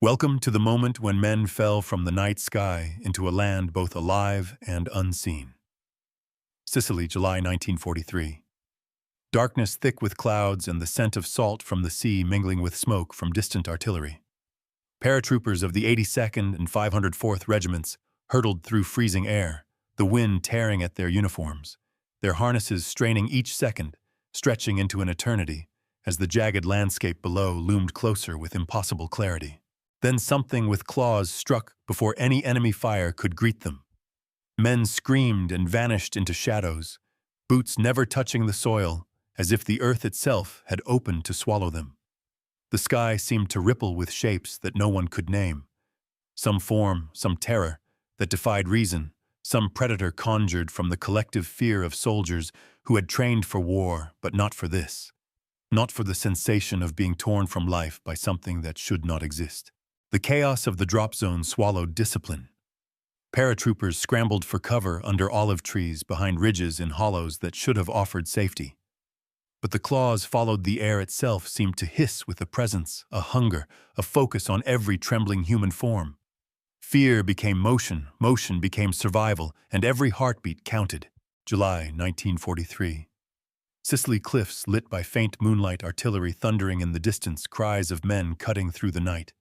Welcome to the moment when men fell from the night sky into a land both alive and unseen. Sicily, July 1943. Darkness thick with clouds and the scent of salt from the sea mingling with smoke from distant artillery. Paratroopers of the 82nd and 504th Regiments hurtled through freezing air, the wind tearing at their uniforms, their harnesses straining each second, stretching into an eternity, as the jagged landscape below loomed closer with impossible clarity. Then something with claws struck before any enemy fire could greet them. Men screamed and vanished into shadows, boots never touching the soil, as if the earth itself had opened to swallow them. The sky seemed to ripple with shapes that no one could name. Some form, some terror, that defied reason, some predator conjured from the collective fear of soldiers who had trained for war, but not for this. Not for the sensation of being torn from life by something that should not exist. The chaos of the drop zone swallowed discipline. Paratroopers scrambled for cover under olive trees behind ridges in hollows that should have offered safety. But the claws followed the air itself seemed to hiss with a presence, a hunger, a focus on every trembling human form. Fear became motion, motion became survival, and every heartbeat counted. July 1943. Sicily cliffs lit by faint moonlight, artillery thundering in the distance, cries of men cutting through the night.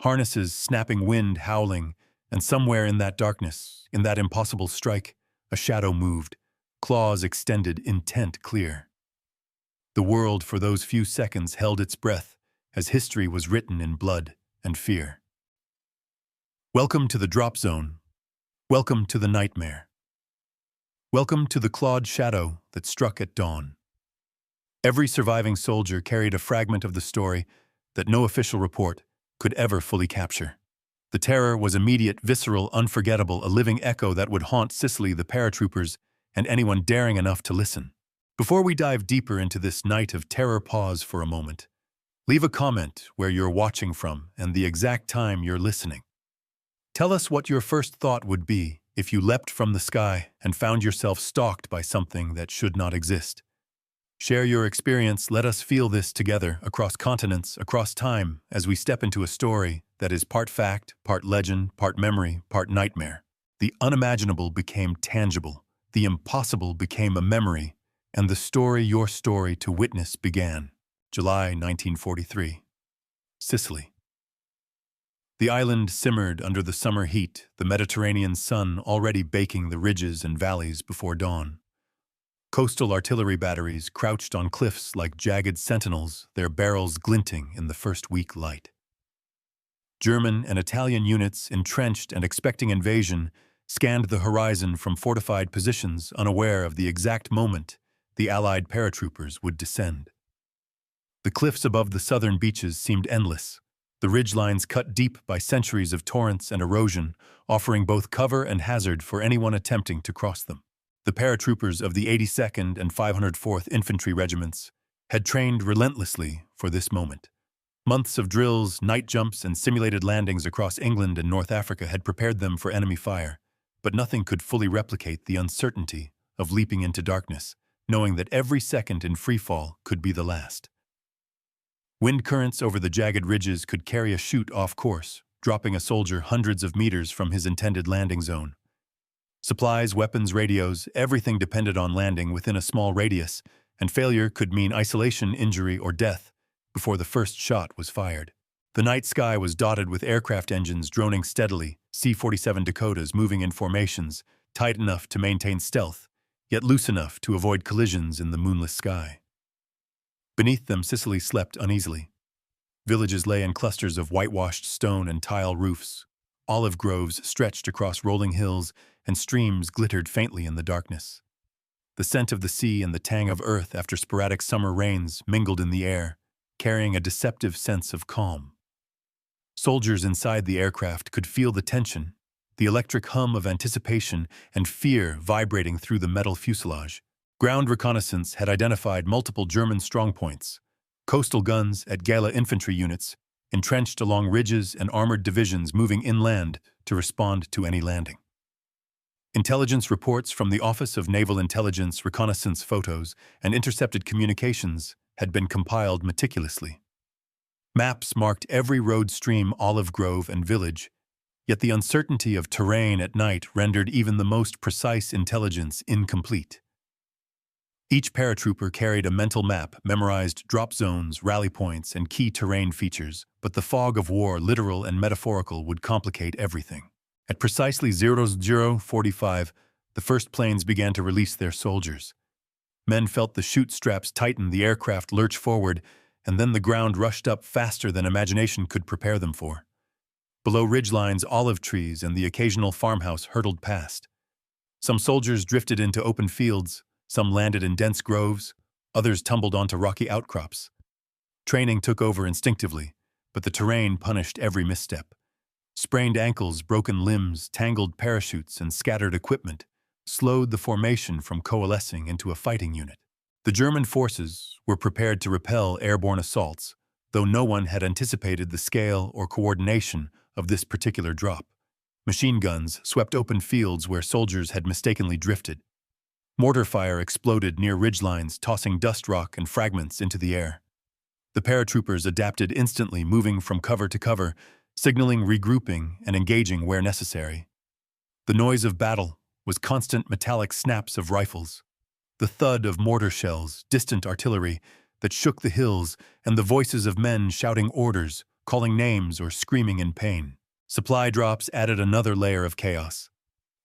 Harnesses snapping, wind howling, and somewhere in that darkness, in that impossible strike, a shadow moved, claws extended, intent clear. The world for those few seconds held its breath as history was written in blood and fear. Welcome to the drop zone. Welcome to the nightmare. Welcome to the clawed shadow that struck at dawn. Every surviving soldier carried a fragment of the story that no official report could ever fully capture. The terror was immediate, visceral, unforgettable, a living echo that would haunt Sicily, the paratroopers, and anyone daring enough to listen. Before we dive deeper into this night of terror, pause for a moment. Leave a comment where you're watching from and the exact time you're listening. Tell us what your first thought would be if you leapt from the sky and found yourself stalked by something that should not exist. Share your experience, let us feel this together, across continents, across time, as we step into a story that is part fact, part legend, part memory, part nightmare. The unimaginable became tangible, the impossible became a memory, and the story your story to witness began. July 1943. Sicily. The island simmered under the summer heat, the Mediterranean sun already baking the ridges and valleys before dawn. Coastal artillery batteries crouched on cliffs like jagged sentinels, their barrels glinting in the first weak light. German and Italian units, entrenched and expecting invasion, scanned the horizon from fortified positions, unaware of the exact moment the Allied paratroopers would descend. The cliffs above the southern beaches seemed endless, the ridgelines cut deep by centuries of torrents and erosion, offering both cover and hazard for anyone attempting to cross them. The paratroopers of the 82nd and 504th Infantry Regiments had trained relentlessly for this moment. Months of drills, night jumps, and simulated landings across England and North Africa had prepared them for enemy fire, but nothing could fully replicate the uncertainty of leaping into darkness, knowing that every second in freefall could be the last. Wind currents over the jagged ridges could carry a chute off course, dropping a soldier hundreds of meters from his intended landing zone. Supplies, weapons, radios, everything depended on landing within a small radius, and failure could mean isolation, injury, or death before the first shot was fired. The night sky was dotted with aircraft engines droning steadily, C-47 Dakotas moving in formations, tight enough to maintain stealth, yet loose enough to avoid collisions in the moonless sky. Beneath them, Sicily slept uneasily. Villages lay in clusters of whitewashed stone and tile roofs. Olive groves stretched across rolling hills, and streams glittered faintly in the darkness. The scent of the sea and the tang of earth after sporadic summer rains mingled in the air, carrying a deceptive sense of calm. Soldiers inside the aircraft could feel the tension, the electric hum of anticipation and fear vibrating through the metal fuselage. Ground reconnaissance had identified multiple German strongpoints, coastal guns at Gala infantry units, entrenched along ridges and armored divisions moving inland to respond to any landing. Intelligence reports from the Office of Naval Intelligence, reconnaissance photos, and intercepted communications had been compiled meticulously. Maps marked every road, stream, olive grove, and village, yet the uncertainty of terrain at night rendered even the most precise intelligence incomplete. Each paratrooper carried a mental map, memorized drop zones, rally points, and key terrain features, but the fog of war, literal and metaphorical, would complicate everything. At precisely 00:45, the first planes began to release their soldiers. Men felt the chute straps tighten, the aircraft lurch forward, and then the ground rushed up faster than imagination could prepare them for. Below ridgelines, olive trees and the occasional farmhouse hurtled past. Some soldiers drifted into open fields, some landed in dense groves, others tumbled onto rocky outcrops. Training took over instinctively, but the terrain punished every misstep. Sprained ankles, broken limbs, tangled parachutes, and scattered equipment slowed the formation from coalescing into a fighting unit. The German forces were prepared to repel airborne assaults, though no one had anticipated the scale or coordination of this particular drop. Machine guns swept open fields where soldiers had mistakenly drifted. Mortar fire exploded near ridgelines, tossing dust rock and fragments into the air. The paratroopers adapted instantly, moving from cover to cover, signaling regrouping and engaging where necessary. The noise of battle was constant metallic snaps of rifles, the thud of mortar shells, distant artillery that shook the hills, and the voices of men shouting orders, calling names, or screaming in pain. Supply drops added another layer of chaos.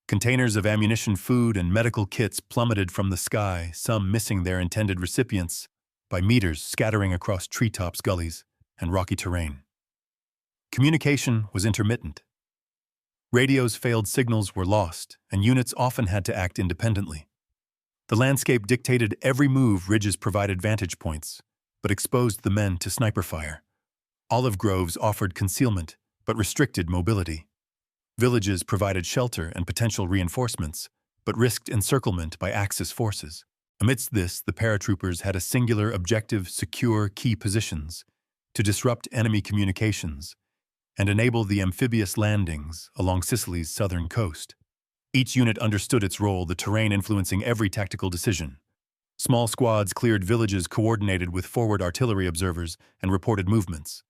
Containers of ammunition, food, and medical kits plummeted from the sky, some missing their intended recipients by meters, scattering across treetops, gullies, and rocky terrain. Communication was intermittent. Radios failed, signals were lost, and units often had to act independently. The landscape dictated every move. Ridges provided vantage points, but exposed the men to sniper fire. Olive groves offered concealment, but restricted mobility. Villages provided shelter and potential reinforcements, but risked encirclement by Axis forces. Amidst this, the paratroopers had a singular objective: secure key positions, to disrupt enemy communications, and enable the amphibious landings along Sicily's southern coast. Each unit understood its role, the terrain influencing every tactical decision. Small squads cleared villages, coordinated with forward artillery observers, and reported movements.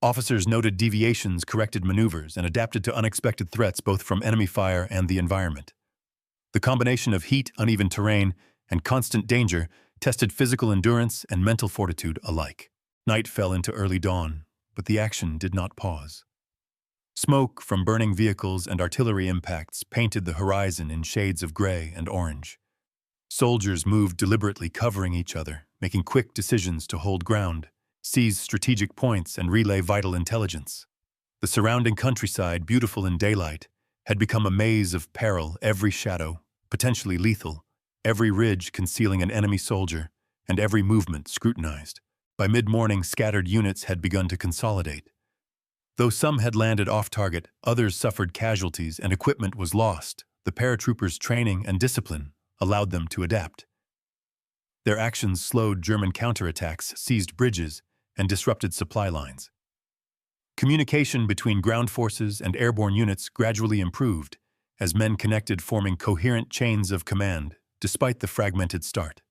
Officers noted deviations, corrected maneuvers, and adapted to unexpected threats both from enemy fire and the environment. The combination of heat, uneven terrain, and constant danger tested physical endurance and mental fortitude alike. Night fell into early dawn, but the action did not pause. Smoke from burning vehicles and artillery impacts painted the horizon in shades of gray and orange. Soldiers moved deliberately, covering each other, making quick decisions to hold ground, seize strategic points, and relay vital intelligence. The surrounding countryside, beautiful in daylight, had become a maze of peril, every shadow potentially lethal, every ridge concealing an enemy soldier, and every movement scrutinized. By mid-morning, scattered units had begun to consolidate. Though some had landed off-target, others suffered casualties and equipment was lost. The paratroopers' training and discipline allowed them to adapt. Their actions slowed German counterattacks, seized bridges, and disrupted supply lines. Communication between ground forces and airborne units gradually improved as men connected, forming coherent chains of command, despite the fragmented start.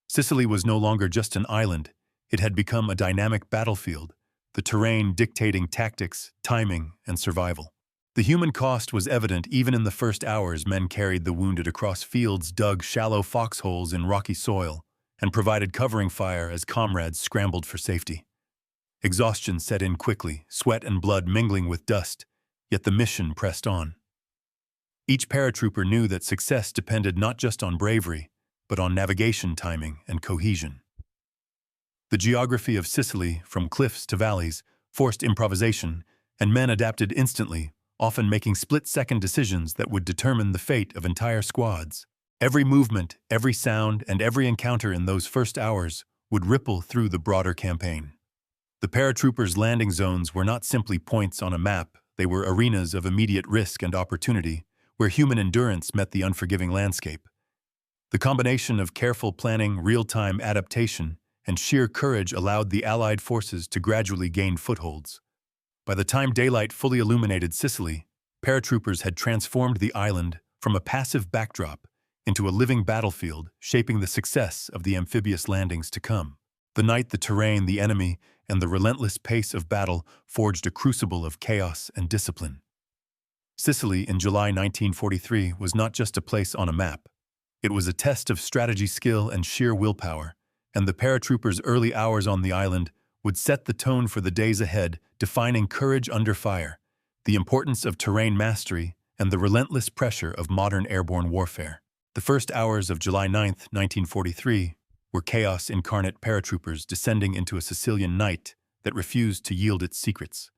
Sicily was no longer just an island. It had become a dynamic battlefield, the terrain dictating tactics, timing, and survival. The human cost was evident even in the first hours. Men carried the wounded across fields, dug shallow foxholes in rocky soil, and provided covering fire as comrades scrambled for safety. Exhaustion set in quickly, sweat and blood mingling with dust, yet the mission pressed on. Each paratrooper knew that success depended not just on bravery, but on navigation, timing, and cohesion. The geography of Sicily, from cliffs to valleys, forced improvisation, and men adapted instantly, often making split-second decisions that would determine the fate of entire squads. Every movement, every sound, and every encounter in those first hours would ripple through the broader campaign. The paratroopers' landing zones were not simply points on a map. They were arenas of immediate risk and opportunity, where human endurance met the unforgiving landscape. The combination of careful planning, real-time adaptation, and sheer courage allowed the Allied forces to gradually gain footholds. By the time daylight fully illuminated Sicily, paratroopers had transformed the island from a passive backdrop into a living battlefield, shaping the success of the amphibious landings to come. The night, the terrain, the enemy, and the relentless pace of battle forged a crucible of chaos and discipline. Sicily in July 1943 was not just a place on a map. It was a test of strategy, skill, and sheer willpower, and the paratroopers' early hours on the island would set the tone for the days ahead, defining courage under fire, the importance of terrain mastery, and the relentless pressure of modern airborne warfare. The first hours of July 9, 1943, were chaos incarnate, paratroopers descending into a Sicilian night that refused to yield its secrets.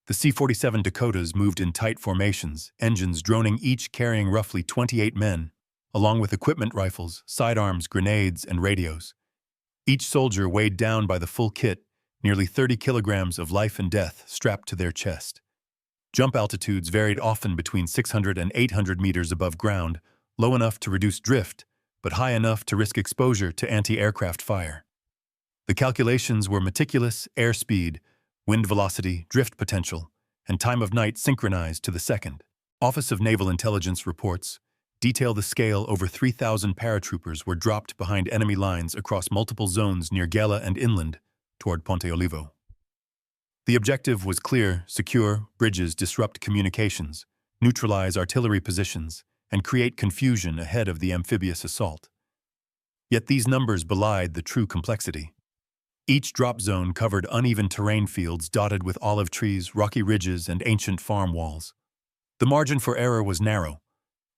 The C-47 Dakotas moved in tight formations, engines droning, each carrying roughly 28 men, along with equipment, rifles, sidearms, grenades, and radios. Each soldier weighed down by the full kit, nearly 30 kilograms of life and death strapped to their chest. Jump altitudes varied, often between 600 and 800 meters above ground, low enough to reduce drift, but high enough to risk exposure to anti-aircraft fire. The calculations were meticulous: airspeed, wind velocity, drift potential, and time of night synchronized to the second. Office of Naval Intelligence reports detail the scale. Over 3,000 paratroopers were dropped behind enemy lines across multiple zones near Gela and inland toward Ponte Olivo. The objective was clear: secure bridges, disrupt communications, neutralize artillery positions, and create confusion ahead of the amphibious assault. Yet these numbers belied the true complexity. Each drop zone covered uneven terrain fields dotted with olive trees, rocky ridges, and ancient farm walls. The margin for error was narrow.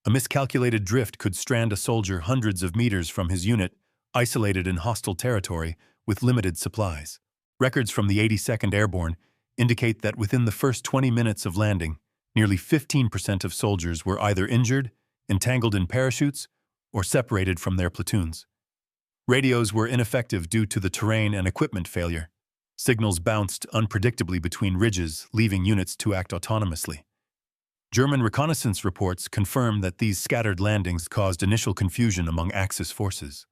A miscalculated drift could strand a soldier hundreds of meters from his unit, isolated in hostile territory with limited supplies. Records from the 82nd Airborne indicate that within the first 20 minutes of landing, nearly 15% of soldiers were either injured, entangled in parachutes, or separated from their platoons. Radios were ineffective due to the terrain and equipment failure. Signals bounced unpredictably between ridges, leaving units to act autonomously. German reconnaissance reports confirmed that these scattered landings caused initial confusion among Axis forces.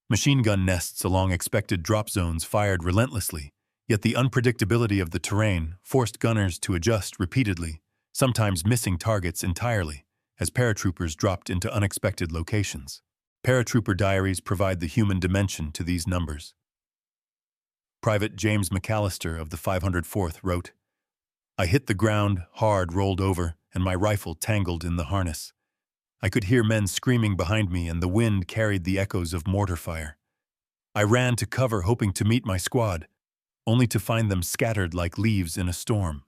Machine gun nests along expected drop zones fired relentlessly, yet the unpredictability of the terrain forced gunners to adjust repeatedly, sometimes missing targets entirely, as paratroopers dropped into unexpected locations. Paratrooper diaries provide the human dimension to these numbers. Private James McAllister of the 504th wrote, "I hit the ground, hard, rolled over, and my rifle tangled in the harness. I could hear men screaming behind me, and the wind carried the echoes of mortar fire. I ran to cover, hoping to meet my squad, only to find them scattered like leaves in a storm."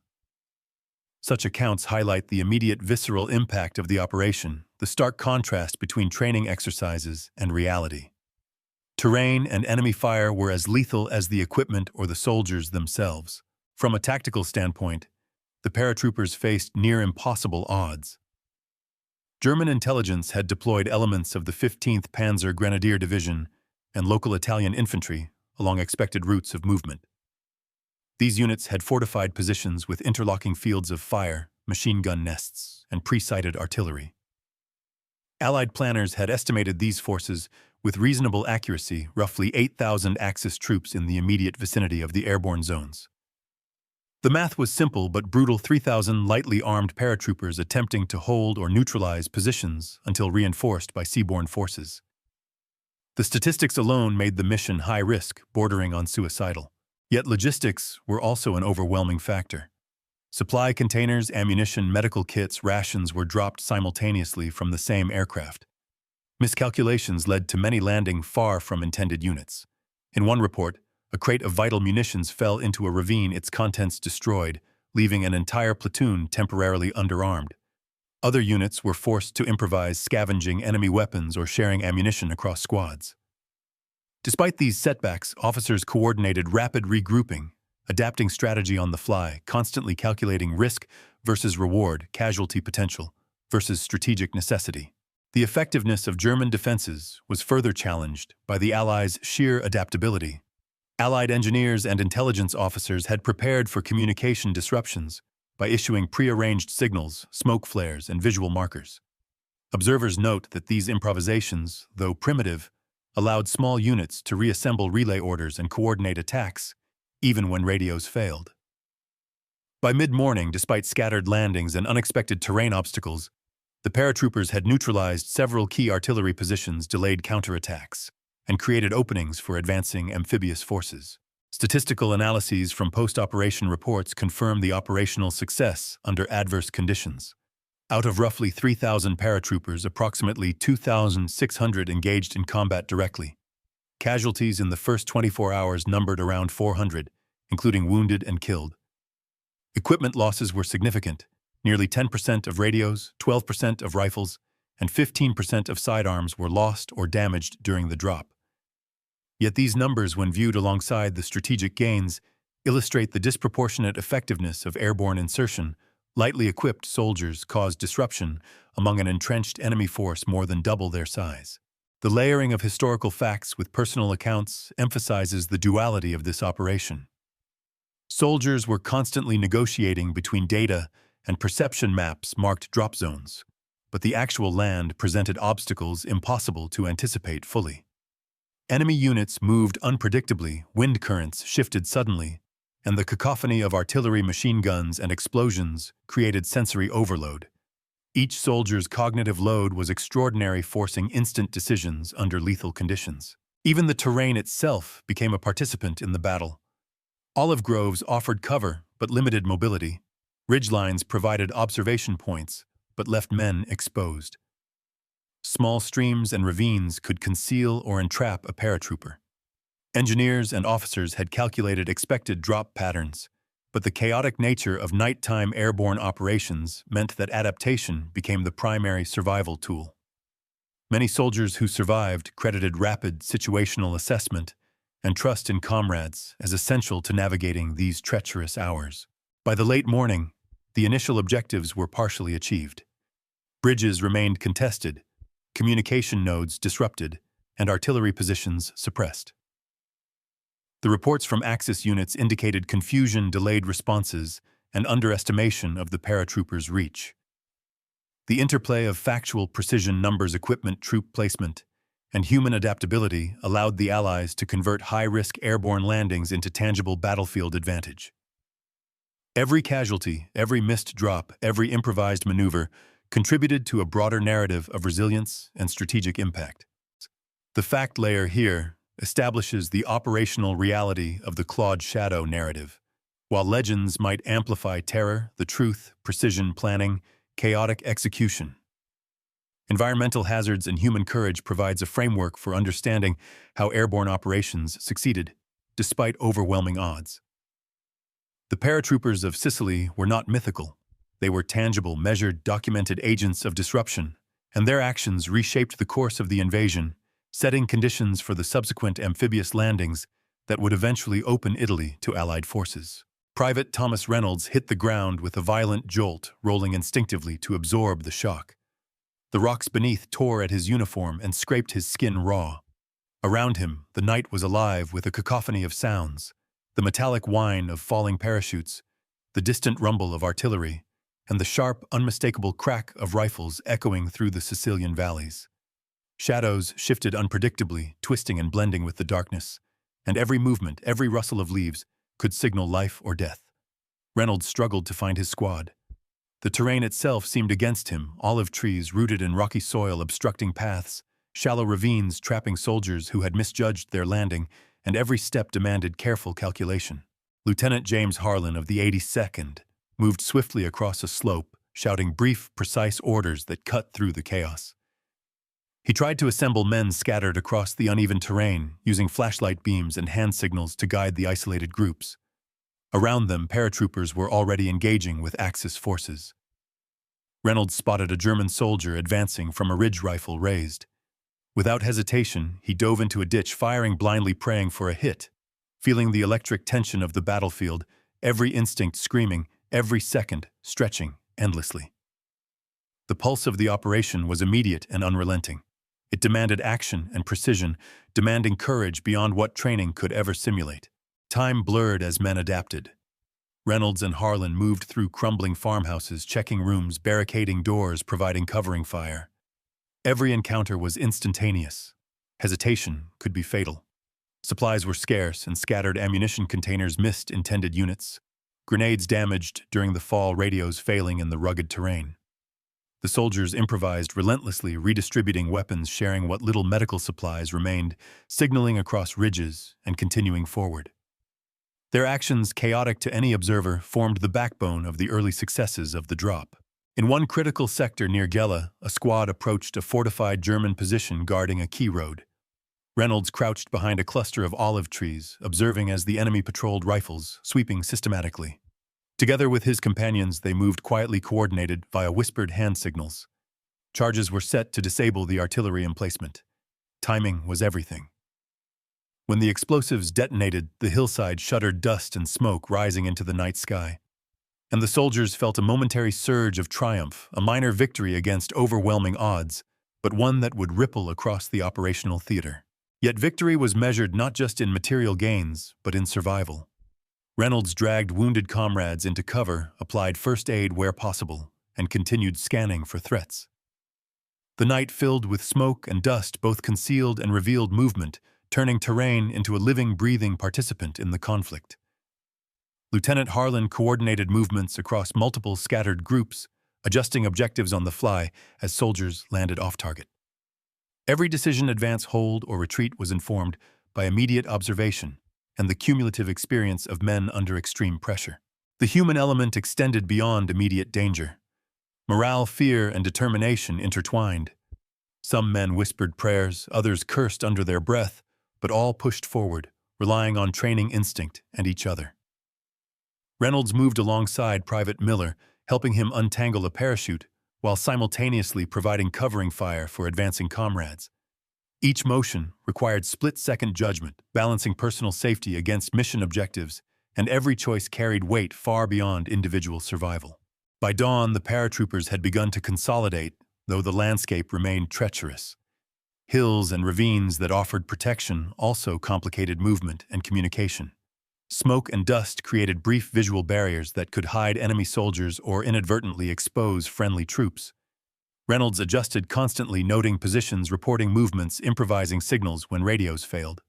Such accounts highlight the immediate visceral impact of the operation, the stark contrast between training exercises and reality. Terrain and enemy fire were as lethal as the equipment or the soldiers themselves. From a tactical standpoint, the paratroopers faced near impossible odds. German intelligence had deployed elements of the 15th Panzer Grenadier Division and local Italian infantry along expected routes of movement. These units had fortified positions with interlocking fields of fire, machine gun nests, and pre-sighted artillery. Allied planners had estimated these forces with reasonable accuracy, roughly 8,000 Axis troops in the immediate vicinity of the airborne zones. The math was simple but brutal: 3,000 lightly armed paratroopers attempting to hold or neutralize positions until reinforced by seaborne forces. The statistics alone made the mission high risk, bordering on suicidal. Yet logistics were also an overwhelming factor. Supply containers, ammunition, medical kits, rations were dropped simultaneously from the same aircraft. Miscalculations led to many landing far from intended units. In one report, a crate of vital munitions fell into a ravine, its contents destroyed, leaving an entire platoon temporarily underarmed. Other units were forced to improvise, scavenging enemy weapons or sharing ammunition across squads. Despite these setbacks, officers coordinated rapid regrouping, adapting strategy on the fly, constantly calculating risk versus reward, casualty potential versus strategic necessity. The effectiveness of German defenses was further challenged by the Allies' sheer adaptability. Allied engineers and intelligence officers had prepared for communication disruptions by issuing prearranged signals, smoke flares, and visual markers. Observers note that these improvisations, though primitive, allowed small units to reassemble relay orders and coordinate attacks, even when radios failed. By mid-morning, despite scattered landings and unexpected terrain obstacles, the paratroopers had neutralized several key artillery positions, delayed counterattacks, and created openings for advancing amphibious forces. Statistical analyses from post-operation reports confirm the operational success under adverse conditions. Out of roughly 3,000 paratroopers, approximately 2,600 engaged in combat directly. Casualties in the first 24 hours numbered around 400, including wounded and killed. Equipment losses were significant. Nearly 10% of radios, 12% of rifles, and 15% of sidearms were lost or damaged during the drop. Yet these numbers, when viewed alongside the strategic gains, illustrate the disproportionate effectiveness of airborne insertion. Lightly equipped soldiers caused disruption among an entrenched enemy force more than double their size. The layering of historical facts with personal accounts emphasizes the duality of this operation. Soldiers were constantly negotiating between data and perception maps marked drop zones, but the actual land presented obstacles impossible to anticipate fully. Enemy units moved unpredictably, wind currents shifted suddenly, and the cacophony of artillery, machine guns, and explosions created sensory overload. Each soldier's cognitive load was extraordinary, forcing instant decisions under lethal conditions. Even the terrain itself became a participant in the battle. Olive groves offered cover but limited mobility. Ridgelines provided observation points but left men exposed. Small streams and ravines could conceal or entrap a paratrooper. Engineers and officers had calculated expected drop patterns, but the chaotic nature of nighttime airborne operations meant that adaptation became the primary survival tool. Many soldiers who survived credited rapid situational assessment and trust in comrades as essential to navigating these treacherous hours. By the late morning, the initial objectives were partially achieved. Bridges remained contested, communication nodes disrupted, and artillery positions suppressed. The reports from Axis units indicated confusion, delayed responses, and underestimation of the paratroopers' reach. The interplay of factual precision, numbers, equipment, troop placement, and human adaptability allowed the Allies to convert high-risk airborne landings into tangible battlefield advantage. Every casualty, every missed drop, every improvised maneuver contributed to a broader narrative of resilience and strategic impact. The fact layer here establishes the operational reality of the Claude Shadow narrative. While legends might amplify terror, the truth, precision planning, chaotic execution. Environmental hazards and human courage provides a framework for understanding how airborne operations succeeded, despite overwhelming odds. The paratroopers of Sicily were not mythical. They were tangible, measured, documented agents of disruption, and their actions reshaped the course of the invasion, setting conditions for the subsequent amphibious landings that would eventually open Italy to Allied forces. Private Thomas Reynolds hit the ground with a violent jolt, rolling instinctively to absorb the shock. The rocks beneath tore at his uniform and scraped his skin raw. Around him, the night was alive with a cacophony of sounds, the metallic whine of falling parachutes, the distant rumble of artillery, and the sharp, unmistakable crack of rifles echoing through the Sicilian valleys. Shadows shifted unpredictably, twisting and blending with the darkness, and every movement, every rustle of leaves, could signal life or death. Reynolds struggled to find his squad. The terrain itself seemed against him, olive trees rooted in rocky soil obstructing paths, shallow ravines trapping soldiers who had misjudged their landing, and every step demanded careful calculation. Lieutenant James Harlan of the 82nd moved swiftly across a slope, shouting brief, precise orders that cut through the chaos. He tried to assemble men scattered across the uneven terrain, using flashlight beams and hand signals to guide the isolated groups. Around them, paratroopers were already engaging with Axis forces. Reynolds spotted a German soldier advancing from a ridge rifle raised. Without hesitation, he dove into a ditch, firing blindly, praying for a hit. Feeling the electric tension of the battlefield, every instinct screaming, every second stretching endlessly. The pulse of the operation was immediate and unrelenting. It demanded action and precision, demanding courage beyond what training could ever simulate. Time blurred as men adapted. Reynolds and Harlan moved through crumbling farmhouses, checking rooms, barricading doors, providing covering fire. Every encounter was instantaneous. Hesitation could be fatal. Supplies were scarce, and scattered ammunition containers missed intended units. Grenades damaged during the fall, radios failing in the rugged terrain. The soldiers improvised relentlessly, redistributing weapons, sharing what little medical supplies remained, signaling across ridges, and continuing forward. Their actions, chaotic to any observer, formed the backbone of the early successes of the drop. In one critical sector near Gela, a squad approached a fortified German position guarding a key road. Reynolds crouched behind a cluster of olive trees, observing as the enemy patrolled rifles, sweeping systematically. Together with his companions, they moved quietly coordinated via whispered hand signals. Charges were set to disable the artillery emplacement. Timing was everything. When the explosives detonated, the hillside shuddered, dust and smoke rising into the night sky. And the soldiers felt a momentary surge of triumph, a minor victory against overwhelming odds, but one that would ripple across the operational theater. Yet victory was measured not just in material gains, but in survival. Reynolds dragged wounded comrades into cover, applied first aid where possible, and continued scanning for threats. The night filled with smoke and dust both concealed and revealed movement, turning terrain into a living, breathing participant in the conflict. Lieutenant Harlan coordinated movements across multiple scattered groups, adjusting objectives on the fly as soldiers landed off target. Every decision, advance, hold, or retreat was informed by immediate observation and the cumulative experience of men under extreme pressure. The human element extended beyond immediate danger. Morale, fear, and determination intertwined. Some men whispered prayers, others cursed under their breath, but all pushed forward, relying on training instinct and each other. Reynolds moved alongside Private Miller, helping him untangle a parachute, while simultaneously providing covering fire for advancing comrades. Each motion required split-second judgment, balancing personal safety against mission objectives, and every choice carried weight far beyond individual survival. By dawn, the paratroopers had begun to consolidate, though the landscape remained treacherous. Hills and ravines that offered protection also complicated movement and communication. Smoke and dust created brief visual barriers that could hide enemy soldiers or inadvertently expose friendly troops. Reynolds adjusted constantly, noting positions, reporting movements, improvising signals when radios failed.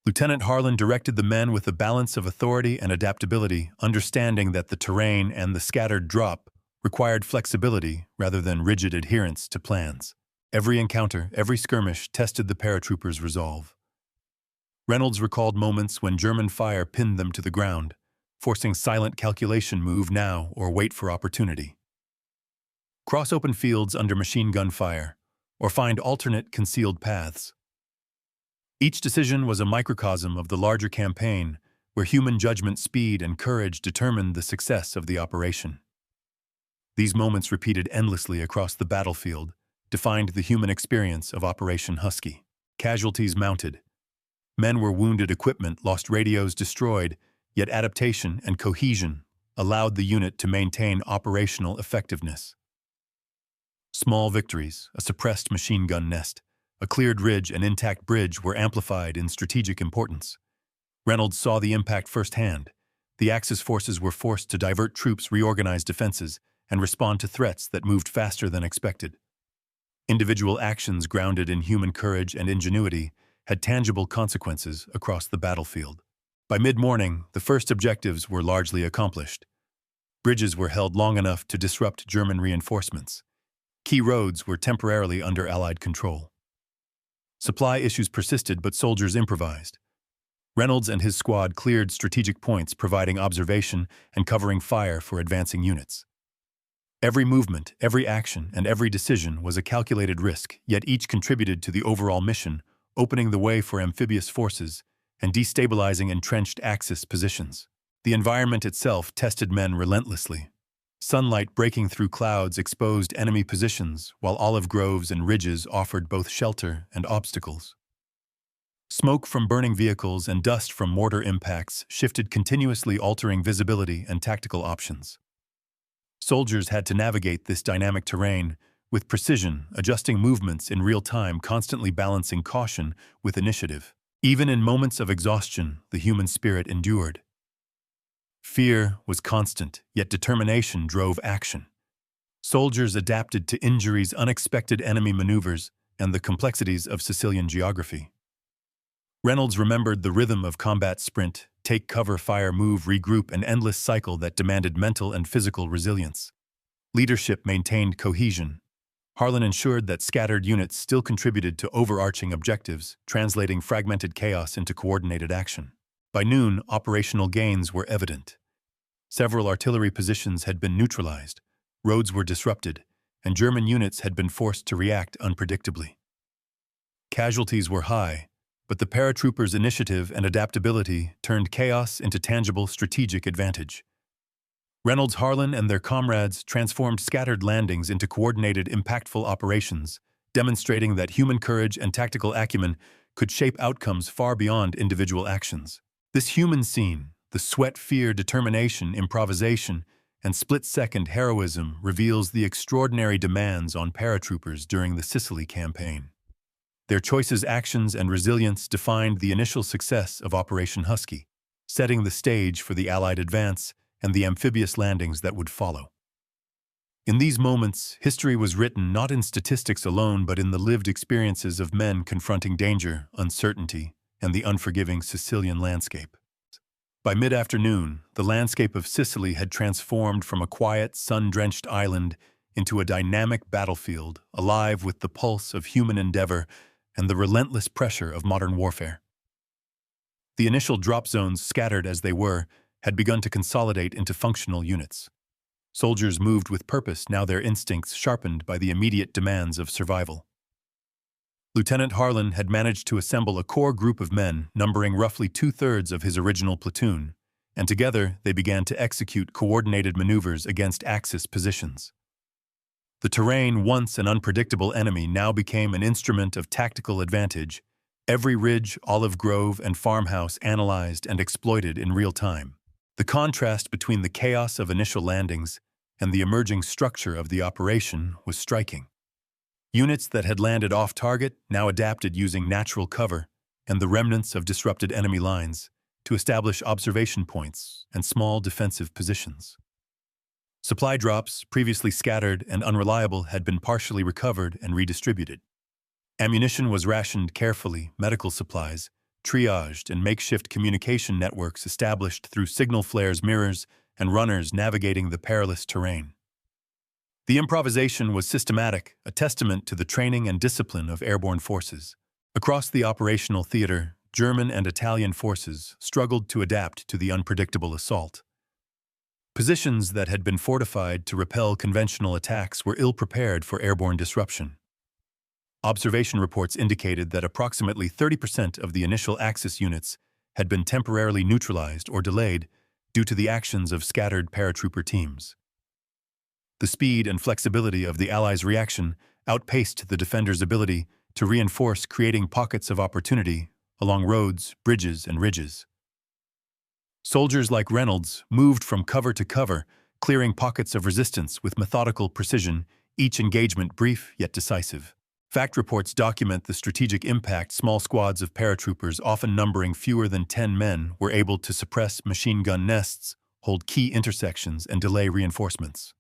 Lieutenant Harlan directed the men with a balance of authority and adaptability, understanding that the terrain and the scattered drop required flexibility rather than rigid adherence to plans. Every encounter, every skirmish tested the paratroopers' resolve. Reynolds recalled moments when German fire pinned them to the ground, forcing silent calculation: move now or wait for opportunity. Cross open fields under machine gun fire, or find alternate concealed paths. Each decision was a microcosm of the larger campaign, where human judgment, speed, and courage determined the success of the operation. These moments, repeated endlessly across the battlefield, defined the human experience of Operation Husky. Casualties mounted. Men were wounded, equipment lost, radios destroyed, yet adaptation and cohesion allowed the unit to maintain operational effectiveness. Small victories, a suppressed machine gun nest, a cleared ridge, an intact bridge were amplified in strategic importance. Reynolds saw the impact firsthand. The Axis forces were forced to divert troops, reorganize defenses, and respond to threats that moved faster than expected. Individual actions grounded in human courage and ingenuity had tangible consequences across the battlefield. By mid-morning, the first objectives were largely accomplished. Bridges were held long enough to disrupt German reinforcements. Key roads were temporarily under Allied control. Supply issues persisted, but soldiers improvised. Reynolds and his squad cleared strategic points, providing observation and covering fire for advancing units. Every movement, every action, and every decision was a calculated risk, yet each contributed to the overall mission, opening the way for amphibious forces and destabilizing entrenched Axis positions. The environment itself tested men relentlessly. Sunlight breaking through clouds exposed enemy positions, while olive groves and ridges offered both shelter and obstacles. Smoke from burning vehicles and dust from mortar impacts shifted continuously, altering visibility and tactical options. Soldiers had to navigate this dynamic terrain with precision, adjusting movements in real time, constantly balancing caution with initiative. Even in moments of exhaustion, the human spirit endured. Fear was constant, yet determination drove action. Soldiers adapted to injuries, unexpected enemy maneuvers, and the complexities of Sicilian geography. Reynolds remembered the rhythm of combat: sprint, take cover, fire, move, regroup, an endless cycle that demanded mental and physical resilience. Leadership maintained cohesion. Harlan ensured that scattered units still contributed to overarching objectives, translating fragmented chaos into coordinated action. By noon, operational gains were evident. Several artillery positions had been neutralized, roads were disrupted, and German units had been forced to react unpredictably. Casualties were high, but the paratroopers' initiative and adaptability turned chaos into tangible strategic advantage. Reynolds Harlan and their comrades transformed scattered landings into coordinated, impactful operations, demonstrating that human courage and tactical acumen could shape outcomes far beyond individual actions. This human scene, the sweat, fear, determination, improvisation, and split-second heroism reveals the extraordinary demands on paratroopers during the Sicily campaign. Their choices, actions, and resilience defined the initial success of Operation Husky, setting the stage for the Allied advance and the amphibious landings that would follow. In these moments, history was written not in statistics alone but in the lived experiences of men confronting danger, uncertainty, and the unforgiving Sicilian landscape. By mid-afternoon, the landscape of Sicily had transformed from a quiet, sun-drenched island into a dynamic battlefield, alive with the pulse of human endeavor and the relentless pressure of modern warfare. The initial drop zones, scattered as they were, had begun to consolidate into functional units. Soldiers moved with purpose, now their instincts sharpened by the immediate demands of survival. Lieutenant Harlan had managed to assemble a core group of men numbering roughly two-thirds of his original platoon, and together they began to execute coordinated maneuvers against Axis positions. The terrain, once an unpredictable enemy, now became an instrument of tactical advantage, every ridge, olive grove, and farmhouse analyzed and exploited in real time. The contrast between the chaos of initial landings and the emerging structure of the operation was striking. Units that had landed off-target now adapted using natural cover and the remnants of disrupted enemy lines to establish observation points and small defensive positions. Supply drops, previously scattered and unreliable, had been partially recovered and redistributed. Ammunition was rationed carefully, medical supplies triaged, and makeshift communication networks established through signal flares, mirrors, and runners navigating the perilous terrain. The improvisation was systematic, a testament to the training and discipline of airborne forces. Across the operational theater, German and Italian forces struggled to adapt to the unpredictable assault. Positions that had been fortified to repel conventional attacks were ill-prepared for airborne disruption. Observation reports indicated that approximately 30% of the initial Axis units had been temporarily neutralized or delayed due to the actions of scattered paratrooper teams. The speed and flexibility of the Allies' reaction outpaced the defenders' ability to reinforce, creating pockets of opportunity along roads, bridges, and ridges. Soldiers like Reynolds moved from cover to cover, clearing pockets of resistance with methodical precision, each engagement brief yet decisive. Fact reports document the strategic impact. Small squads of paratroopers, often numbering fewer than 10 men, were able to suppress machine gun nests, hold key intersections, and delay reinforcements.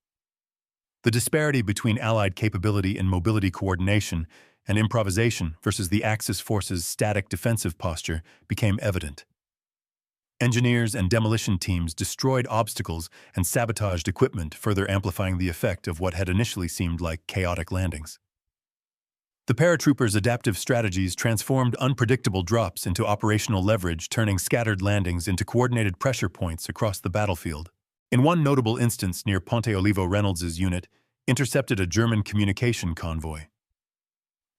The disparity between Allied capability in mobility coordination and improvisation versus the Axis forces' static defensive posture became evident. Engineers and demolition teams destroyed obstacles and sabotaged equipment, further amplifying the effect of what had initially seemed like chaotic landings. The paratroopers' adaptive strategies transformed unpredictable drops into operational leverage, turning scattered landings into coordinated pressure points across the battlefield. In one notable instance near Ponte Olivo, Reynolds' unit intercepted a German communication convoy.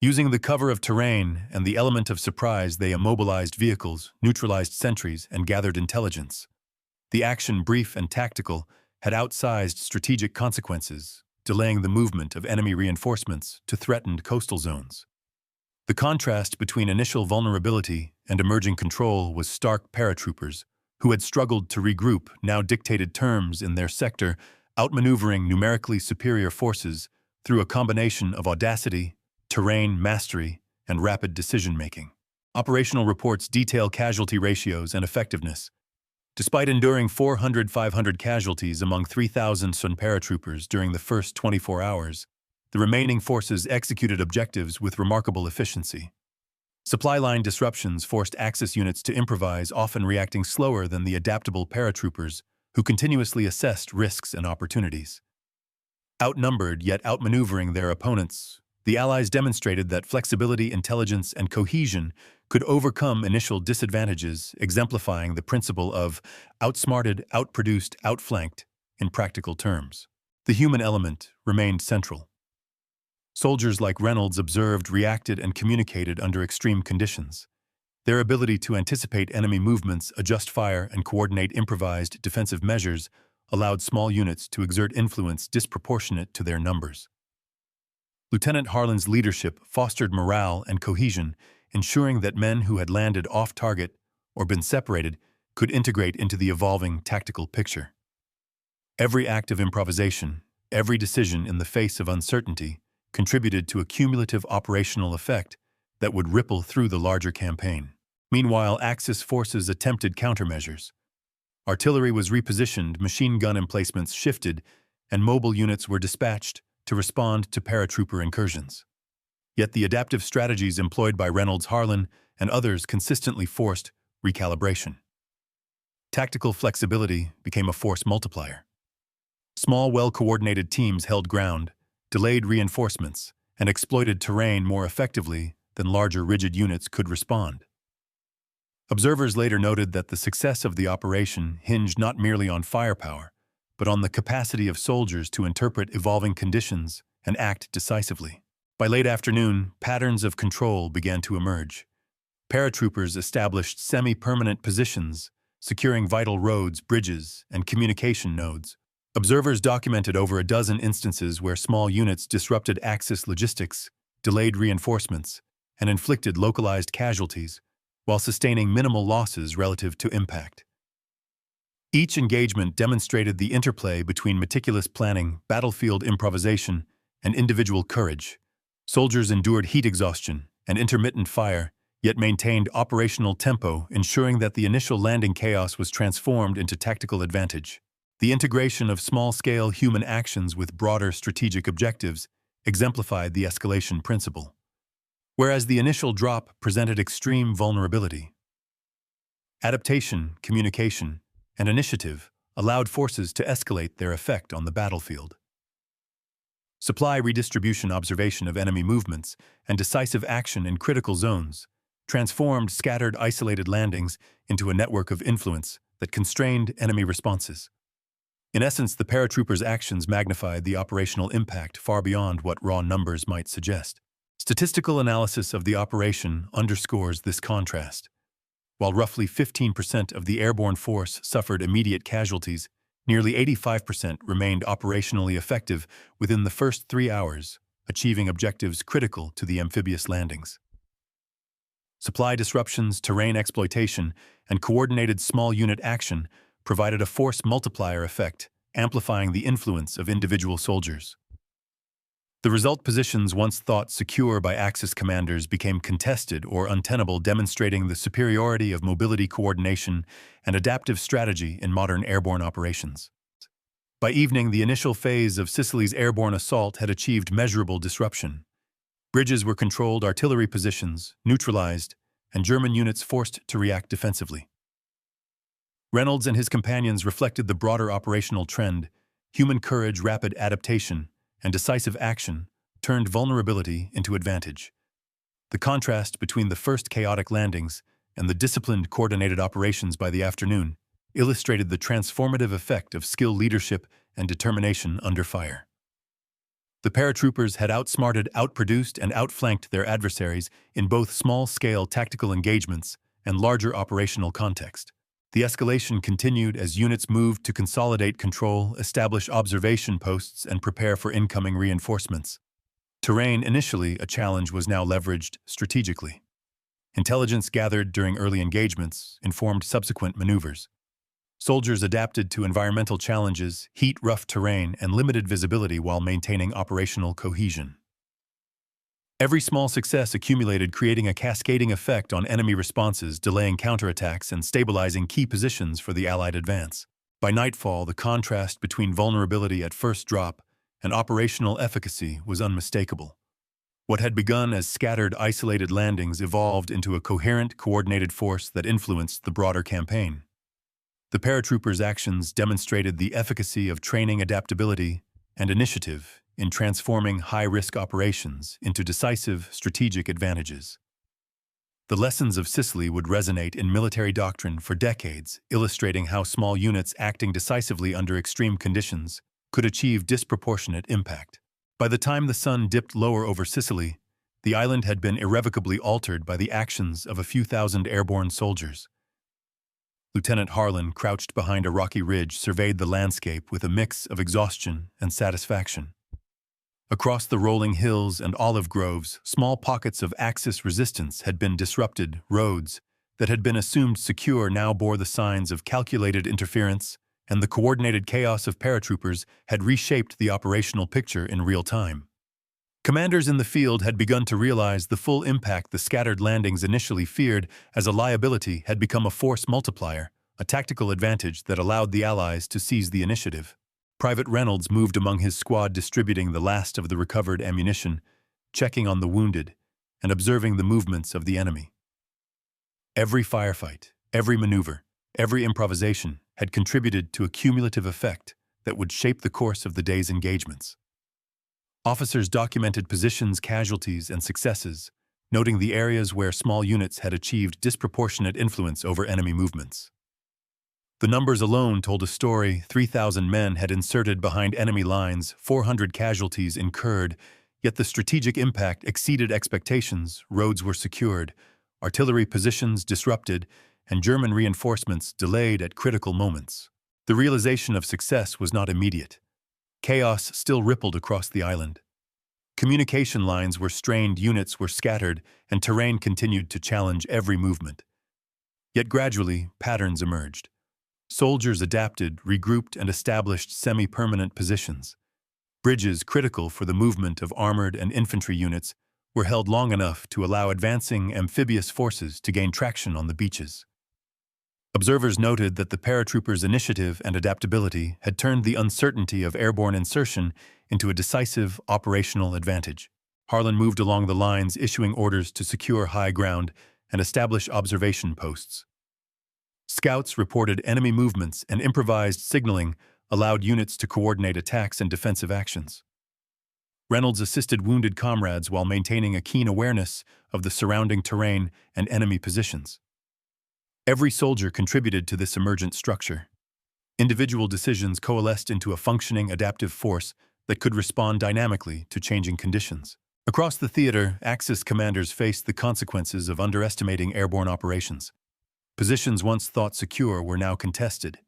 Using the cover of terrain and the element of surprise, they immobilized vehicles, neutralized sentries, and gathered intelligence. The action, brief and tactical, had outsized strategic consequences, delaying the movement of enemy reinforcements to threatened coastal zones. The contrast between initial vulnerability and emerging control was stark. Paratroopers, who had struggled to regroup, now dictated terms in their sector, outmaneuvering numerically superior forces through a combination of audacity, terrain mastery, and rapid decision-making. Operational reports detail casualty ratios and effectiveness. Despite enduring 400-500 casualties among 3,000 Sun paratroopers during the first 24 hours, the remaining forces executed objectives with remarkable efficiency. Supply line disruptions forced Axis units to improvise, often reacting slower than the adaptable paratroopers, who continuously assessed risks and opportunities. Outnumbered yet outmaneuvering their opponents, The Allies demonstrated that flexibility, intelligence, and cohesion could overcome initial disadvantages, exemplifying the principle of outsmarted, outproduced, outflanked in practical terms. The human element remained central. Soldiers like Reynolds observed, reacted, and communicated under extreme conditions. Their ability to anticipate enemy movements, adjust fire, and coordinate improvised defensive measures allowed small units to exert influence disproportionate to their numbers. Lieutenant Harlan's leadership fostered morale and cohesion, ensuring that men who had landed off target or been separated could integrate into the evolving tactical picture. Every act of improvisation, every decision in the face of uncertainty, contributed to a cumulative operational effect that would ripple through the larger campaign. Meanwhile, Axis forces attempted countermeasures. Artillery was repositioned, machine gun emplacements shifted, and mobile units were dispatched to respond to paratrooper incursions. Yet the adaptive strategies employed by Reynolds, Harlan, and others consistently forced recalibration. Tactical flexibility became a force multiplier. Small, well-coordinated teams held ground, delayed reinforcements, and exploited terrain more effectively than larger rigid units could respond. Observers later noted that the success of the operation hinged not merely on firepower, but on the capacity of soldiers to interpret evolving conditions and act decisively. By late afternoon, patterns of control began to emerge. Paratroopers established semi-permanent positions, securing vital roads, bridges, and communication nodes. Observers documented over a dozen instances where small units disrupted Axis logistics, delayed reinforcements, and inflicted localized casualties, while sustaining minimal losses relative to impact. Each engagement demonstrated the interplay between meticulous planning, battlefield improvisation, and individual courage. Soldiers endured heat exhaustion and intermittent fire, yet maintained operational tempo, ensuring that the initial landing chaos was transformed into tactical advantage. The integration of small-scale human actions with broader strategic objectives exemplified the escalation principle. Whereas the initial drop presented extreme vulnerability, adaptation, communication, and initiative allowed forces to escalate their effect on the battlefield. Supply redistribution, observation of enemy movements, and decisive action in critical zones transformed scattered, isolated landings into a network of influence that constrained enemy responses. In essence, the paratroopers' actions magnified the operational impact far beyond what raw numbers might suggest. Statistical analysis of the operation underscores this contrast. While roughly 15% of the airborne force suffered immediate casualties, nearly 85% remained operationally effective within the first 3 hours, achieving objectives critical to the amphibious landings. Supply disruptions, terrain exploitation, and coordinated small unit action provided a force multiplier effect, amplifying the influence of individual soldiers. The result, positions once thought secure by Axis commanders became contested or untenable, demonstrating the superiority of mobility coordination and adaptive strategy in modern airborne operations. By evening, the initial phase of Sicily's airborne assault had achieved measurable disruption. Bridges were controlled, artillery positions neutralized, and German units forced to react defensively. Reynolds and his companions reflected the broader operational trend. Human courage, rapid adaptation, and decisive action turned vulnerability into advantage. The contrast between the first chaotic landings and the disciplined, coordinated operations by the afternoon illustrated the transformative effect of skill, leadership, and determination under fire. The paratroopers had outsmarted, outproduced, and outflanked their adversaries in both small-scale tactical engagements and larger operational context. The escalation continued as units moved to consolidate control, establish observation posts, and prepare for incoming reinforcements. Terrain, initially a challenge, was now leveraged strategically. Intelligence gathered during early engagements informed subsequent maneuvers. Soldiers adapted to environmental challenges, heat, rough terrain, and limited visibility while maintaining operational cohesion. Every small success accumulated, creating a cascading effect on enemy responses, delaying counterattacks and stabilizing key positions for the Allied advance. By nightfall, the contrast between vulnerability at first drop and operational efficacy was unmistakable. What had begun as scattered, isolated landings evolved into a coherent, coordinated force that influenced the broader campaign. The paratroopers' actions demonstrated the efficacy of training, adaptability, and initiative in transforming high-risk operations into decisive strategic advantages. The lessons of Sicily would resonate in military doctrine for decades, illustrating how small units acting decisively under extreme conditions could achieve disproportionate impact. By the time the sun dipped lower over Sicily, the island had been irrevocably altered by the actions of a few thousand airborne soldiers. Lieutenant Harlan, crouched behind a rocky ridge, surveyed the landscape with a mix of exhaustion and satisfaction. Across the rolling hills and olive groves, small pockets of Axis resistance had been disrupted. Roads that had been assumed secure now bore the signs of calculated interference, and the coordinated chaos of paratroopers had reshaped the operational picture in real time. Commanders in the field had begun to realize the full impact the scattered landings initially feared as a liability had become a force multiplier, a tactical advantage that allowed the Allies to seize the initiative. Private Reynolds moved among his squad, distributing the last of the recovered ammunition, checking on the wounded, and observing the movements of the enemy. Every firefight, every maneuver, every improvisation had contributed to a cumulative effect that would shape the course of the day's engagements. Officers documented positions, casualties, and successes, noting the areas where small units had achieved disproportionate influence over enemy movements. The numbers alone told a story. 3,000 men had inserted behind enemy lines, 400 casualties incurred, yet the strategic impact exceeded expectations. Roads were secured, artillery positions disrupted, and German reinforcements delayed at critical moments. The realization of success was not immediate. Chaos still rippled across the island. Communication lines were strained, units were scattered, and terrain continued to challenge every movement. Yet gradually, patterns emerged. Soldiers adapted, regrouped, and established semi-permanent positions. Bridges critical for the movement of armored and infantry units were held long enough to allow advancing amphibious forces to gain traction on the beaches. Observers noted that the paratroopers' initiative and adaptability had turned the uncertainty of airborne insertion into a decisive operational advantage. Harlan moved along the lines, issuing orders to secure high ground and establish observation posts. Scouts reported enemy movements, and improvised signaling allowed units to coordinate attacks and defensive actions. Reynolds assisted wounded comrades while maintaining a keen awareness of the surrounding terrain and enemy positions. Every soldier contributed to this emergent structure. Individual decisions coalesced into a functioning adaptive force that could respond dynamically to changing conditions. Across the theater, Axis commanders faced the consequences of underestimating airborne operations. Positions once thought secure were now contested,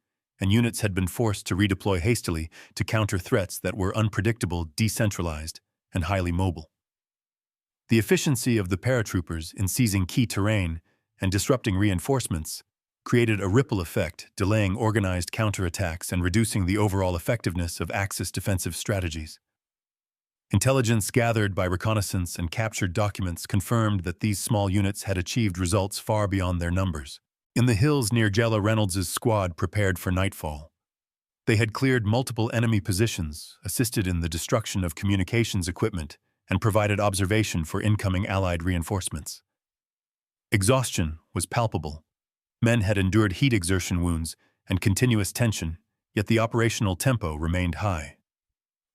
and units had been forced to redeploy hastily to counter threats that were unpredictable, decentralized, and highly mobile. The efficiency of the paratroopers in seizing key terrain and disrupting reinforcements created a ripple effect, delaying organized counterattacks and reducing the overall effectiveness of Axis defensive strategies. Intelligence gathered by reconnaissance and captured documents confirmed that these small units had achieved results far beyond their numbers. In the hills near Jella, Reynolds' squad prepared for nightfall. They had cleared multiple enemy positions, assisted in the destruction of communications equipment, and provided observation for incoming Allied reinforcements. Exhaustion was palpable. Men had endured heat exertion wounds and continuous tension, yet the operational tempo remained high.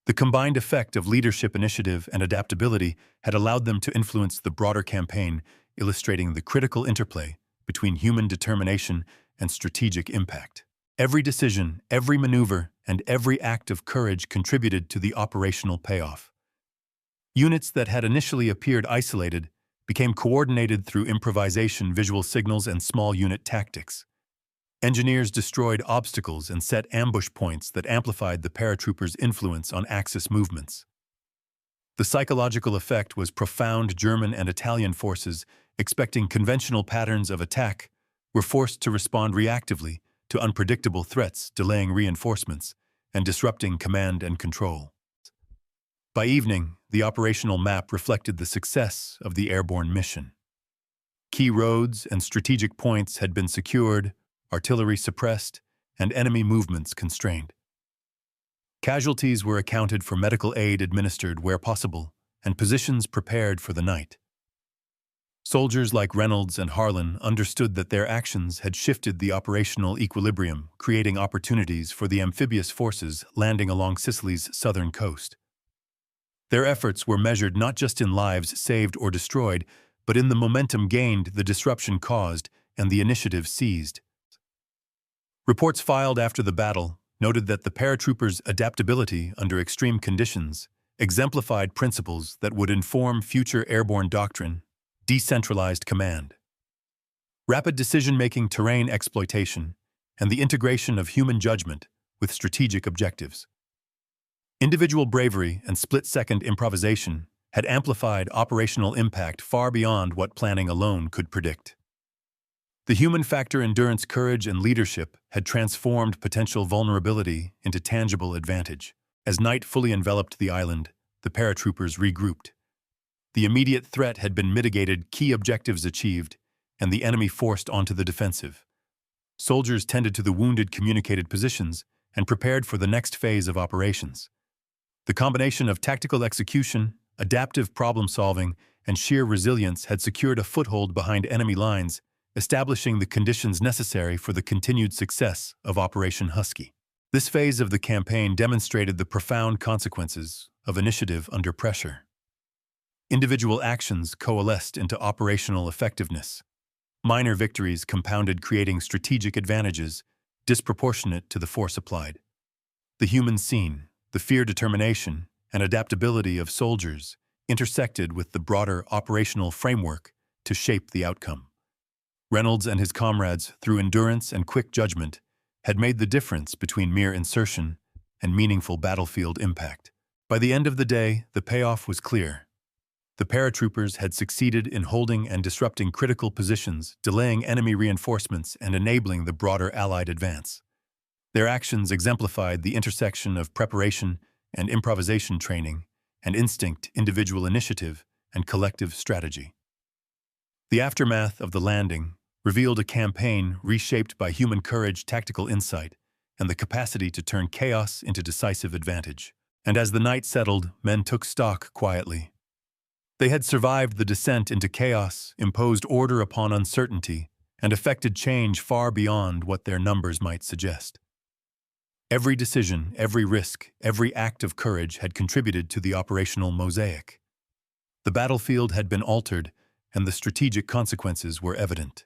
The combined effect of leadership initiative and adaptability had allowed them to influence the broader campaign, illustrating the critical interplay between human determination and strategic impact. Every decision, every maneuver, and every act of courage contributed to the operational payoff. Units that had initially appeared isolated became coordinated through improvisation, visual signals, and small unit tactics. Engineers destroyed obstacles and set ambush points that amplified the paratroopers' influence on Axis movements. The psychological effect was profound. German and Italian forces, expecting conventional patterns of attack, were forced to respond reactively to unpredictable threats, delaying reinforcements and disrupting command and control. By evening, the operational map reflected the success of the airborne mission. Key roads and strategic points had been secured, artillery suppressed, and enemy movements constrained. Casualties were accounted for, medical aid administered where possible, and positions prepared for the night. Soldiers like Reynolds and Harlan understood that their actions had shifted the operational equilibrium, creating opportunities for the amphibious forces landing along Sicily's southern coast. Their efforts were measured not just in lives saved or destroyed, but in the momentum gained, the disruption caused, and the initiative seized. Reports filed after the battle noted that the paratroopers' adaptability under extreme conditions exemplified principles that would inform future airborne doctrine: decentralized command, rapid decision-making, terrain exploitation, and the integration of human judgment with strategic objectives. Individual bravery and split-second improvisation had amplified operational impact far beyond what planning alone could predict. The human factor, endurance, courage, and leadership had transformed potential vulnerability into tangible advantage. As night fully enveloped the island, the paratroopers regrouped. The immediate threat had been mitigated, key objectives achieved, and the enemy forced onto the defensive. Soldiers tended to the wounded, communicated positions, and prepared for the next phase of operations. The combination of tactical execution, adaptive problem-solving, and sheer resilience had secured a foothold behind enemy lines, establishing the conditions necessary for the continued success of Operation Husky. This phase of the campaign demonstrated the profound consequences of initiative under pressure. Individual actions coalesced into operational effectiveness. Minor victories compounded, creating strategic advantages disproportionate to the force applied. The human scene, the fear, determination, and adaptability of soldiers intersected with the broader operational framework to shape the outcome. Reynolds and his comrades, through endurance and quick judgment, had made the difference between mere insertion and meaningful battlefield impact. By the end of the day, the payoff was clear. The paratroopers had succeeded in holding and disrupting critical positions, delaying enemy reinforcements, and enabling the broader Allied advance. Their actions exemplified the intersection of preparation and improvisation, training and instinct, individual initiative, and collective strategy. The aftermath of the landing revealed a campaign reshaped by human courage, tactical insight, and the capacity to turn chaos into decisive advantage. And as the night settled, men took stock quietly. They had survived the descent into chaos, imposed order upon uncertainty, and effected change far beyond what their numbers might suggest. Every decision, every risk, every act of courage had contributed to the operational mosaic. The battlefield had been altered, and the strategic consequences were evident.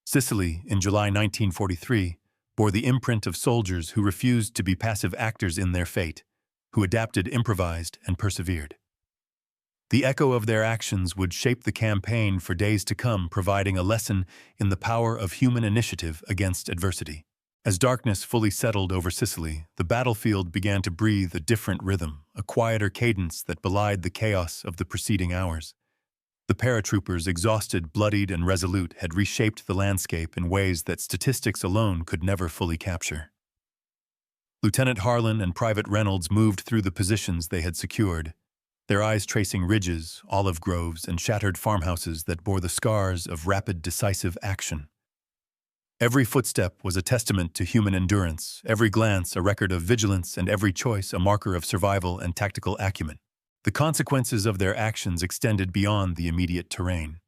Sicily, in July 1943, bore the imprint of soldiers who refused to be passive actors in their fate, who adapted, improvised, and persevered. The echo of their actions would shape the campaign for days to come, providing a lesson in the power of human initiative against adversity. As darkness fully settled over Sicily, the battlefield began to breathe a different rhythm, a quieter cadence that belied the chaos of the preceding hours. The paratroopers, exhausted, bloodied, and resolute, had reshaped the landscape in ways that statistics alone could never fully capture. Lieutenant Harlan and Private Reynolds moved through the positions they had secured, their eyes tracing ridges, olive groves, and shattered farmhouses that bore the scars of rapid, decisive action. Every footstep was a testament to human endurance, every glance a record of vigilance, and every choice a marker of survival and tactical acumen. The consequences of their actions extended beyond the immediate terrain.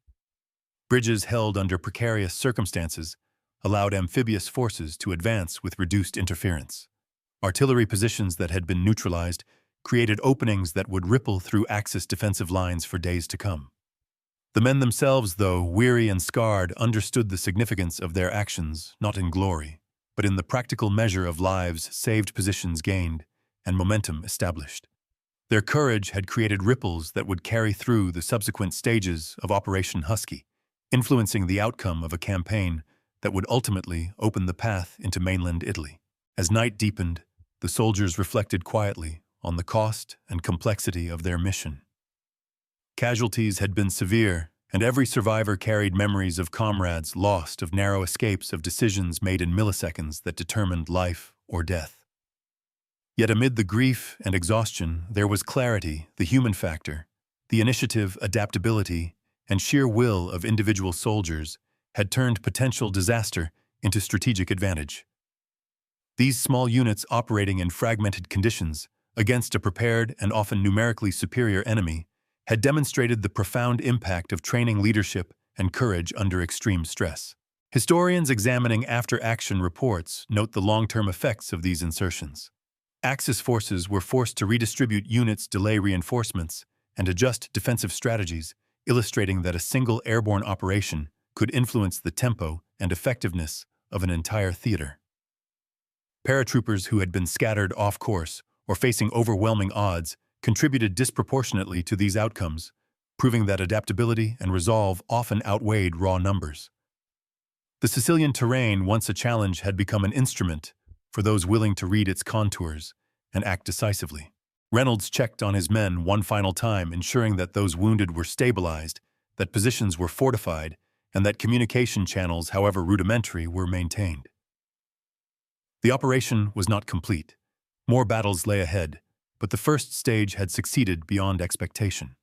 Bridges held under precarious circumstances allowed amphibious forces to advance with reduced interference. Artillery positions that had been neutralized created openings that would ripple through Axis defensive lines for days to come. The men themselves, though weary and scarred, understood the significance of their actions, not in glory, but in the practical measure of lives saved, positions gained, and momentum established. Their courage had created ripples that would carry through the subsequent stages of Operation Husky, influencing the outcome of a campaign that would ultimately open the path into mainland Italy. As night deepened, the soldiers reflected quietly on the cost and complexity of their mission. Casualties had been severe, and every survivor carried memories of comrades lost, of narrow escapes, of decisions made in milliseconds that determined life or death. Yet amid the grief and exhaustion, there was clarity, the human factor, the initiative, adaptability, and sheer will of individual soldiers had turned potential disaster into strategic advantage. These small units operating in fragmented conditions against a prepared and often numerically superior enemy had demonstrated the profound impact of training, leadership, and courage under extreme stress. Historians examining after-action reports note the long-term effects of these insertions. Axis forces were forced to redistribute units, delay reinforcements, and adjust defensive strategies, illustrating that a single airborne operation could influence the tempo and effectiveness of an entire theater. Paratroopers who had been scattered off course or facing overwhelming odds contributed disproportionately to these outcomes, proving that adaptability and resolve often outweighed raw numbers. The Sicilian terrain, once a challenge, had become an instrument for those willing to read its contours and act decisively. Reynolds checked on his men one final time, ensuring that those wounded were stabilized, that positions were fortified, and that communication channels, however rudimentary, were maintained. The operation was not complete. More battles lay ahead, but the first stage had succeeded beyond expectation.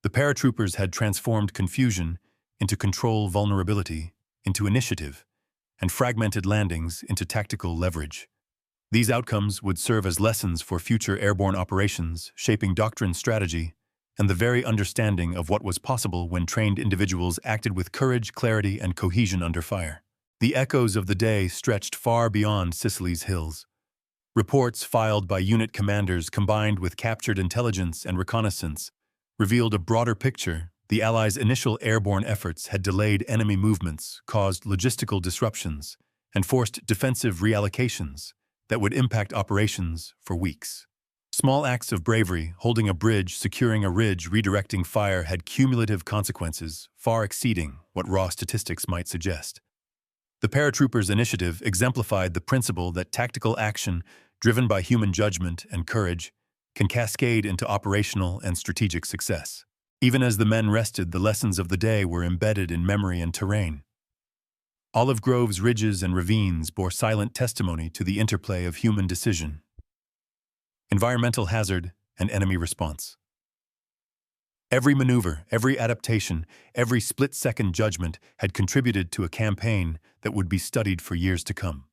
The paratroopers had transformed confusion into control, vulnerability into initiative, and fragmented landings into tactical leverage. These outcomes would serve as lessons for future airborne operations, shaping doctrine, strategy, and the very understanding of what was possible when trained individuals acted with courage, clarity, and cohesion under fire. The echoes of the day stretched far beyond Sicily's hills. Reports filed by unit commanders combined with captured intelligence and reconnaissance revealed a broader picture. The Allies' initial airborne efforts had delayed enemy movements, caused logistical disruptions, and forced defensive reallocations that would impact operations for weeks. Small acts of bravery, holding a bridge, securing a ridge, redirecting fire, had cumulative consequences far exceeding what raw statistics might suggest. The paratroopers' initiative exemplified the principle that tactical action, driven by human judgment and courage, can cascade into operational and strategic success. Even as the men rested, the lessons of the day were embedded in memory and terrain. Olive groves, ridges, and ravines bore silent testimony to the interplay of human decision, environmental hazard, and enemy response. Every maneuver, every adaptation, every split-second judgment had contributed to a campaign that would be studied for years to come.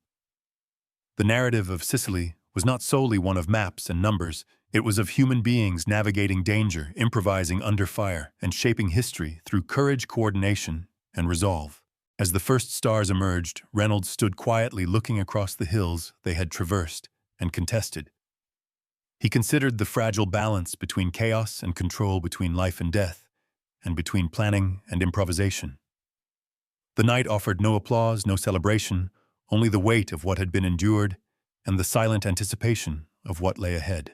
The narrative of Sicily was not solely one of maps and numbers. It was of human beings navigating danger, improvising under fire, and shaping history through courage, coordination, and resolve. As the first stars emerged, Reynolds stood quietly looking across the hills they had traversed and contested. He considered the fragile balance between chaos and control, between life and death, and between planning and improvisation. The night offered no applause, no celebration, only the weight of what had been endured and the silent anticipation of what lay ahead.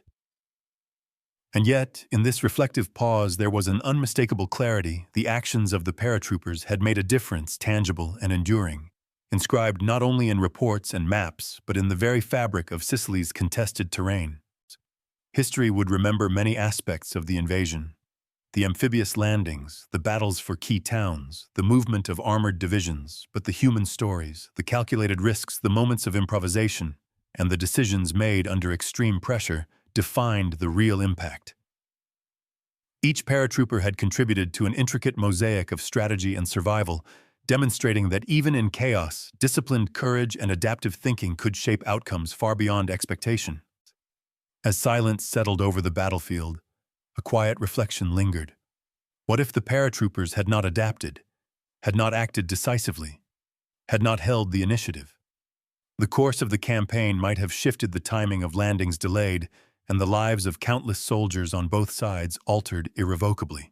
And yet, in this reflective pause, there was an unmistakable clarity. The actions of the paratroopers had made a difference, tangible and enduring, inscribed not only in reports and maps, but in the very fabric of Sicily's contested terrain. History would remember many aspects of the invasion: the amphibious landings, the battles for key towns, the movement of armored divisions, but the human stories, the calculated risks, the moments of improvisation, and the decisions made under extreme pressure defined the real impact. Each paratrooper had contributed to an intricate mosaic of strategy and survival, demonstrating that even in chaos, disciplined courage and adaptive thinking could shape outcomes far beyond expectation. As silence settled over the battlefield, a quiet reflection lingered. What if the paratroopers had not adapted, had not acted decisively, had not held the initiative? The course of the campaign might have shifted, the timing of landings delayed, and the lives of countless soldiers on both sides altered irrevocably.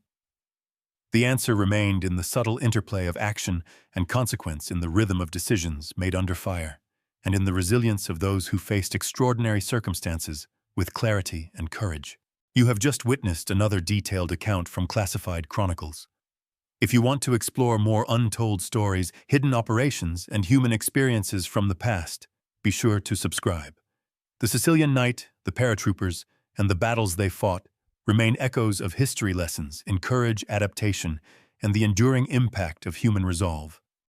The answer remained in the subtle interplay of action and consequence, in the rhythm of decisions made under fire, and in the resilience of those who faced extraordinary circumstances with clarity and courage. You have just witnessed another detailed account from classified chronicles. If you want to explore more untold stories, hidden operations, and human experiences from the past, be sure to subscribe. The Sicilian Night, the paratroopers, and the battles they fought remain echoes of history, lessons in courage, adaptation, and the enduring impact of human resolve.